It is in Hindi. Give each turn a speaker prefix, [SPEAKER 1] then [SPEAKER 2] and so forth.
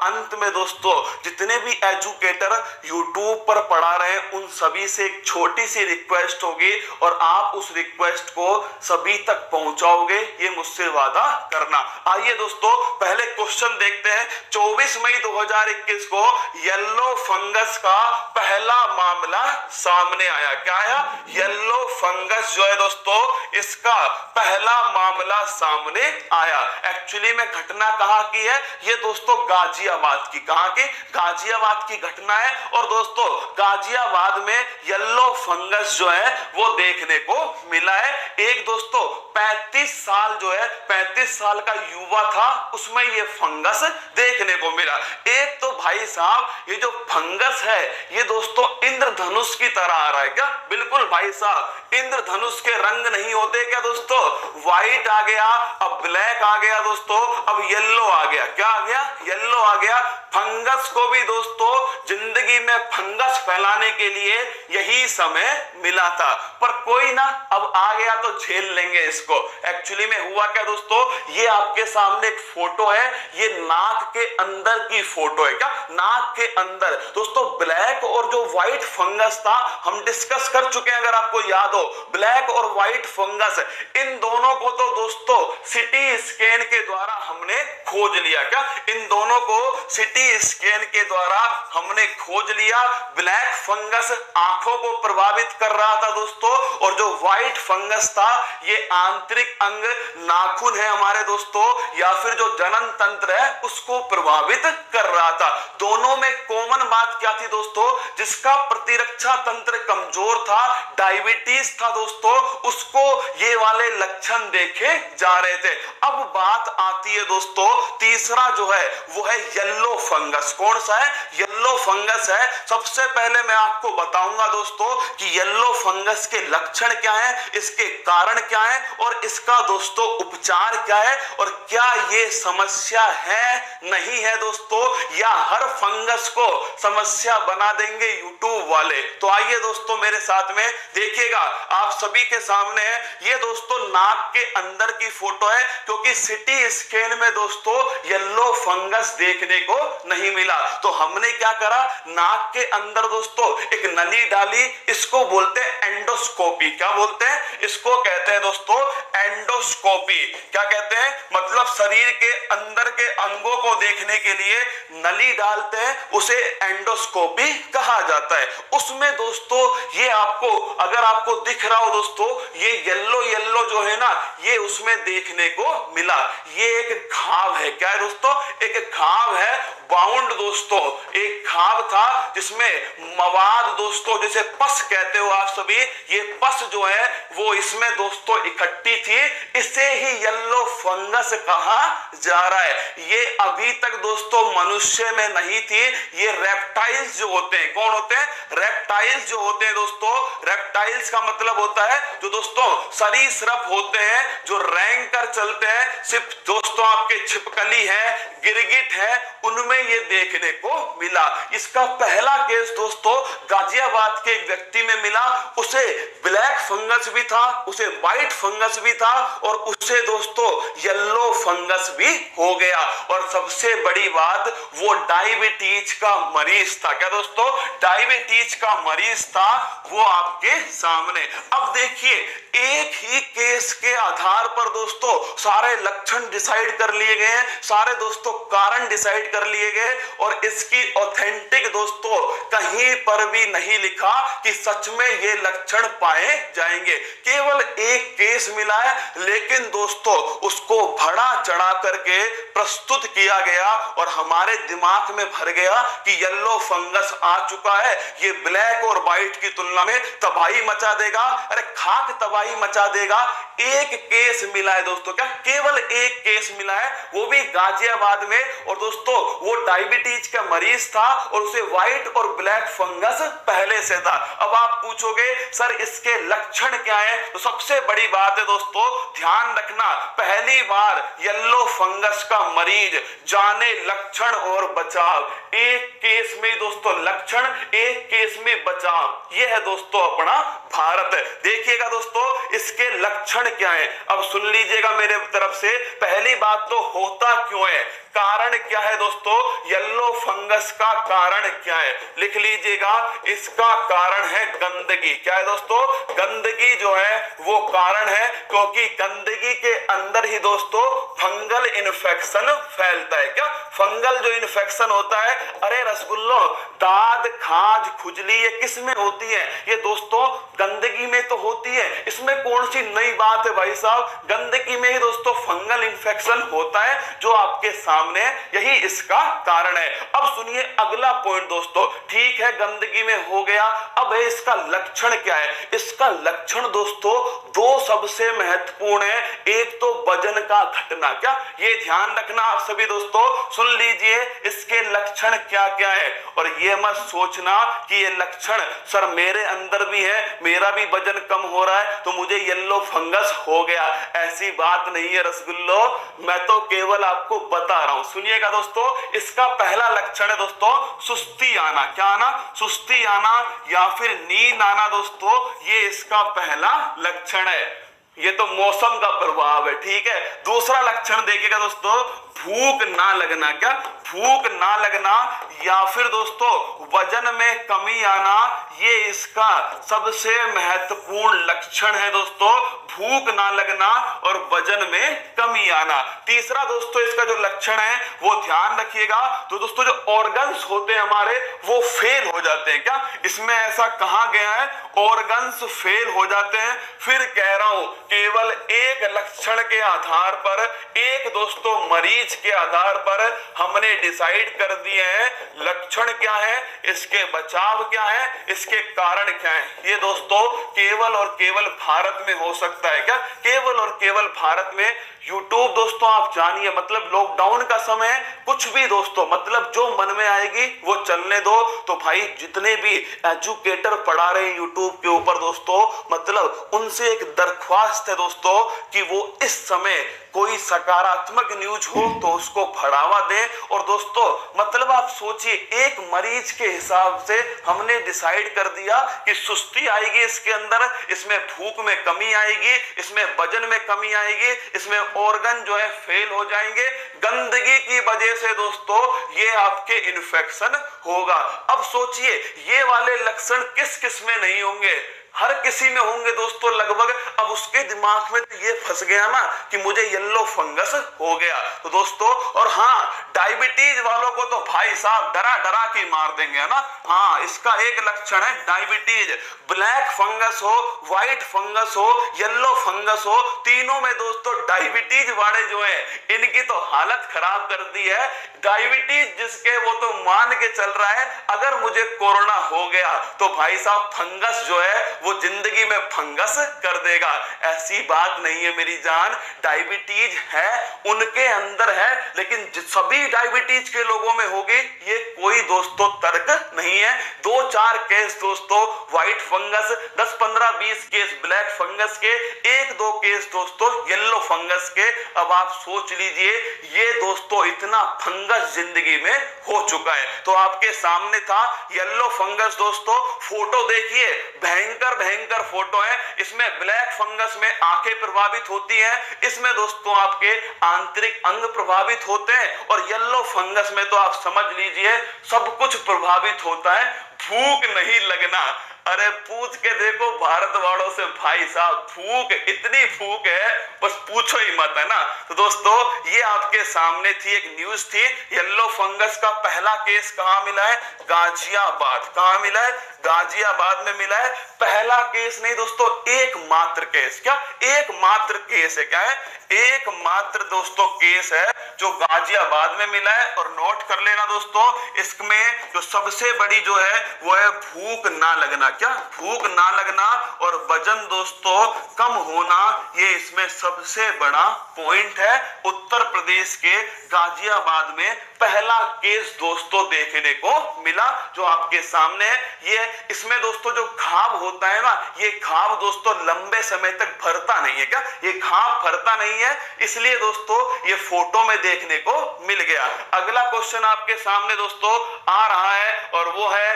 [SPEAKER 1] अंत में दोस्तों जितने भी एजुकेटर यूट्यूब पर पढ़ा रहे हैं उन सभी से एक छोटी सी रिक्वेस्ट होगी और आप उस रिक्वेस्ट को सभी तक पहुंचाओगे, ये मुझसे वादा करना। आइए दोस्तों पहले क्वेश्चन देखते हैं। 24 मई 2021 को येलो फंगस का पहला मामला सामने आया। क्या आया? येलो फंगस जो है दोस्तों इसका पहला मामला सामने आया। एक्चुअली में घटना कहां की है? ये दोस्तों गाजियाबाद की। कहां की? गाजियाबाद की घटना है। और दोस्तों गाजियाबाद में येलो फंगस जो है वो देखने को मिला है। एक दोस्तों 35 साल जो है 35 साल का युवा था, उसमें ये फंगस देखने को मिला। एक तो भाई साहब ये जो फंगस है ये दोस्तों इंद्रधनुष की तरह आ रहा है। क्या? बिल्कुल भाई साहब, इंद्रधनुष के रंग नहीं होते क्या दोस्तों? व्हाइट आ गया, अब ब्लैक आ गया दोस्तों, अब येलो आ गया। क्या आ गया? येलो आ गया। फंगस को भी दोस्तों जिंदगी में फंगस फैलाने के लिए यही समय मिला था, पर कोई ना अब आ गया तो झेल लेंगे इसको। एक्चुअली में हुआ क्या दोस्तों, ये आपके सामने एक फोटो है, ये नाक के अंदर की फोटो है। क्या? नाक के अंदर दोस्तों ब्लैक और जो व्हाइट फंगस था हम डिस्कस कर चुके हैं, अगर आपको याद हो। ब्लैक और व्हाइट फंगस इन दोनों को तो दोस्तों सिटी स्कैन के द्वारा हमने खोज लिया। क्या? इन दोनों को सिटी स्कैन के द्वारा हमने खोज लिया। ब्लैक फंगस आंखों को प्रभावित कर रहा था दोस्तों, और जो व्हाइट फंगस था ये आंतरिक अंग नाखून है हमारे दोस्तों, या फिर जो जनन तंत्र है उसको प्रभावित कर रहा था। दोनों में कॉमन बात क्या थी दोस्तों? जिसका प्रतिरक्षा तंत्र कमजोर था, डायबिटीज था दोस्तों, उसको ये वाले लक्षण देखे जा रहे थे। अब बात आती है दोस्तों तीसरा जो है वो है येलो फंगस। कौन सा है? येलो फंगस है। सबसे पहले मैं आपको बताऊंगा दोस्तों कि येलो फंगस के लक्षण क्या है, इसके कारण क्या है और इसका दोस्तों उपचार क्या है, और क्या ये समस्या है नहीं है दोस्तों, या हर फंगस को समस्या बना देंगे यूट्यूब वाले। तो आइए दोस्तों मेरे साथ में देखिएगा, आप सभी के सामने है ये दोस्तों नाक के अंदर की फोटो है, क्योंकि सिटी स्कैन में दोस्तों येलो फंगस देखने को नहीं मिला। तो हमने क्या करा, नाक के अंदर दोस्तों एक नली डाली, इसको बोलते हैं एंडोस्कोपी। क्या बोलते हैं? इसको कहते हैं दोस्तों एंडोस्कोपी। क्या कहते हैं? मतलब शरीर के अंदर के अंगों को देखने के लिए नली डालते हैं, उसे एंडोस्कोपी कहा जाता है। उसमें दोस्तों ये आपको अगर आपको दिख रहा हो दोस्तों, ये येलो येलो जो है ना ये उसमें देखने को मिला। ये एक घाव है। क्या है दोस्तों? एक घाव है, बाउंड दोस्तों, एक घाव था जिसमें मवाद दोस्तों जैसे पस कहते हो आप सभी, ये पस जो है वो इसमें दोस्तों इकट्ठी थी, इसे ही येलो फंगस कहा जा रहा है। ये अभी तक दोस्तों मनुष्य में नहीं थी, ये रेप्टाइल्स जो होते हैं, कौन होते हैं? रेप्टाइल्स जो होते हैं दोस्तों, रेप्टाइल्स का मतलब होता है जो दोस्तों सरीसृप होते हैं, जो रेंग कर चलते हैं, सिर्फ दोस्तों आपके छिपकली है, गिरगिट है, उनमें ये देखने को मिला। इसका पहला केस दोस्तों गाजियाबाद के एक व्यक्ति में मिला, उसे ब्लैक फंगस भी था, उसे व्हाइट फंगस भी था, और उसे दोस्तों येलो फंगस भी हो गया। और सबसे बड़ी बात, वो डायबिटीज का मरीज था। क्या दोस्तों? डायबिटीज का मरीज था, वो आपके सामने। अब देखिए एक ही केस के आधार पर दोस्तों सारे लक्षण डिसाइड कर लिए गए हैं, सारे दोस्तों कारण डिसाइड कर लिए गए, और इसकी ऑथेंटिक दोस्तों कहीं पर भी नहीं लिखा कि सच में ये लक्षण पाए जाएंगे। केवल एक केस मिला है, लेकिन दोस्तों उसको बढ़ा चढ़ा करके प्रस्तुत किया गया और हमारे दिमाग में भर गया कि येलो फंगस आ चुका है, ये ब्लैक और व्हाइट की तुलना में तबाही मचा देगा। अरे खाक तबाही मचा देगा। एक केस मिला है दोस्तों, क्या केवल एक केस मिला है, वो भी गाजियाबाद में, और दोस्तों वो डायबिटीज का मरीज था और उसे व्हाइट और ब्लैक फंगस पहले से था। अब आप पूछोगे सर इसके लक्षण क्या है, तो सबसे बड़ी बात है दोस्तों ध्यान रखना, पहली बार येलो फंगस का मरीज जाने लक्षण और बचाव, एक केस में दोस्तों लक्षण, एक केस में बचाव, यह है दोस्तों अपना भारत। देखिएगा दोस्तों इसके लक्षण क्या है, अब सुन लीजिएगा मेरे तरफ से। पहली बात तो होता क्यों है, कारण क्या है दोस्तों, येलो येलो फंगस का कारण क्या है? लिख लीजिएगा, इसका कारण है गंदगी। क्या है दोस्तों? गंदगी जो है वो कारण है, क्योंकि गंदगी के अंदर ही दोस्तों फंगल इन्फेक्शन फैलता है। क्या फंगल जो इन्फेक्शन होता है, अरे रसगुल्लो, दाद, खाज, खुजली ये किस में होती है? ये दोस्तों गंदगी में तो होती है। इसमें कौन सी नई बात है भाई साहब? गंदगी में ही दोस्तों फंगल इन्फेक्शन होता है जो आपके सामने, यही इसका कारण है। अब सुनिए अगला पॉइंट दोस्तों। ठीक है, गंदगी में हो गया, अब है इसका लक्षण क्या है? इसका लक्षण दोस्तों दो सबसे महत्वपूर्ण है। एक तो वजन का घटना। क्या ये ध्यान रखना आप सभी दोस्तों, सुन लीजिए इसके लक्षण क्या क्या है, और ये मत सोचना कि ये लक्षण सर मेरे अंदर भी है, मेरा भी वजन कम हो रहा है तो मुझे येलो फंगस हो गया। ऐसी बात नहीं है रसगुल्लो, मैं तो केवल आपको बता रहा हूं। सुनिएगा दोस्तों, इसका पहला लक्षण है दोस्तों सुस्ती आना। क्या आना? सुस्ती आना या फिर नींद आना दोस्तों, ये इसका पहला लक्षण है। ये तो मौसम का प्रभाव है। ठीक है, दूसरा लक्षण देखिएगा दोस्तों, भूख ना लगना। क्या भूख ना लगना या फिर दोस्तों वजन में कमी आना, ये इसका सबसे महत्वपूर्ण लक्षण है दोस्तों, भूख ना लगना और वजन में कमी आना। तीसरा दोस्तों इसका जो लक्षण है वो ध्यान रखिएगा, तो दोस्तों जो ऑर्गन्स होते हैं हमारे वो फेल हो जाते हैं। क्या इसमें ऐसा कहा गया है? ऑर्गन्स फेल हो जाते हैं। फिर कह रहा हूं, केवल एक लक्षण के आधार पर, एक दोस्तों मरीज के आधार पर हमने डिसाइड कर दिए हैं लक्षण क्या है, इसके बचाव क्या है, इसके कारण क्या है। ये दोस्तों केवल और केवल भारत में हो सकता है। क्या केवल और केवल भारत में? यूट्यूब दोस्तों आप जानिए, मतलब लॉकडाउन का समय, कुछ भी दोस्तों मतलब जो मन में आएगी वो चलने दो। तो भाई जितने भी एजुकेटर पढ़ा रहे हैं यूट्यूब के ऊपर दोस्तों, मतलब उनसे एक दरख्वास्त है दोस्तों कि वो इस समय कोई सकारात्मक न्यूज हो तो उसको बढ़ावा दें। और दोस्तों मतलब आप सोचिए, एक मरीज के हिसाब से हमने डिसाइड कर दिया कि सुस्ती आएगी इसके अंदर, इसमें भूख में कमी आएगी, इसमें वजन में कमी आएगी, इसमें ऑर्गन जो है फेल हो जाएंगे, गंदगी की वजह से दोस्तों ये आपके इन्फेक्शन होगा। अब सोचिए ये वाले लक्षण किस किस में नहीं होंगे? हर किसी में होंगे दोस्तों लगभग। अब उसके दिमाग में तो ये फंस गया ना कि मुझे येलो फंगस हो गया। तो दोस्तों, और हाँ डायबिटीज वालों को तो भाई साहब डरा डरा के मार देंगे, है ना। हाँ, इसका एक लक्षण है डायबिटीज। ब्लैक फंगस हो, व्हाइट फंगस हो, येलो फंगस हो, तीनों में दोस्तों डायबिटीज वाले जो है इनकी तो हालत खराब कर दी है। डायबिटीज जिसके वो तो मान के चल रहा है अगर मुझे कोरोना हो गया तो भाई साहब फंगस जो है वो जिंदगी में फंगस कर देगा। ऐसी बात नहीं है मेरी जान, डायबिटीज है उनके अंदर है, लेकिन सभी डायबिटीज के लोगों में होगी ये कोई दोस्तों तर्क नहीं है। 2-4 केस दोस्तों white fungus, 10-15-20 case black fungus के, 1-2 केस दोस्तों येलो फंगस के। अब आप सोच लीजिए ये दोस्तों इतना फंगस जिंदगी में हो चुका है। तो आपके सामने था येलो फंगस दोस्तों, फोटो देखिए, भयंकर भयंकर फोटो है। इसमें ब्लैक फंगस में आंखें प्रभावित होती हैं, इसमें दोस्तों आपके आंतरिक अंग प्रभावित होते हैं, और येलो फंगस में तो आप समझ लीजिए सब कुछ प्रभावित होता है। भूख नहीं लगना, अरे पूछ के देखो भारत वालों से भाई साहब, भूख इतनी भूख है बस पूछो ही मत, है ना। तो दोस्तों ये आपके सामने थी एक न्यूज थी। येलो फंगस का पहला केस कहां मिला है? गाजियाबाद। कहां मिला है? गाजियाबाद में मिला है। पहला केस नहीं दोस्तों, एकमात्र केस। क्या एकमात्र केस है? क्या है? एकमात्र दोस्तों केस है जो गाजियाबाद में मिला है। और नोट कर लेना दोस्तों, इसमें जो सबसे बड़ी जो है वो है भूख ना लगना। क्या भूख ना लगना और वजन दोस्तों कम होना, ये इसमें सबसे बड़ा पॉइंट है। उत्तर प्रदेश के गाजियाबाद में पहला केस दोस्तों देखने को मिला जो आपके सामने है। ये इसमें दोस्तों जो घाव होता है ना, ये घाव दोस्तों लंबे समय तक भरता नहीं है। क्या ये घाव भरता नहीं है, इसलिए दोस्तों ये फोटो में देखने को मिल गया। अगला क्वेश्चन आपके सामने दोस्तों आ रहा है और वो है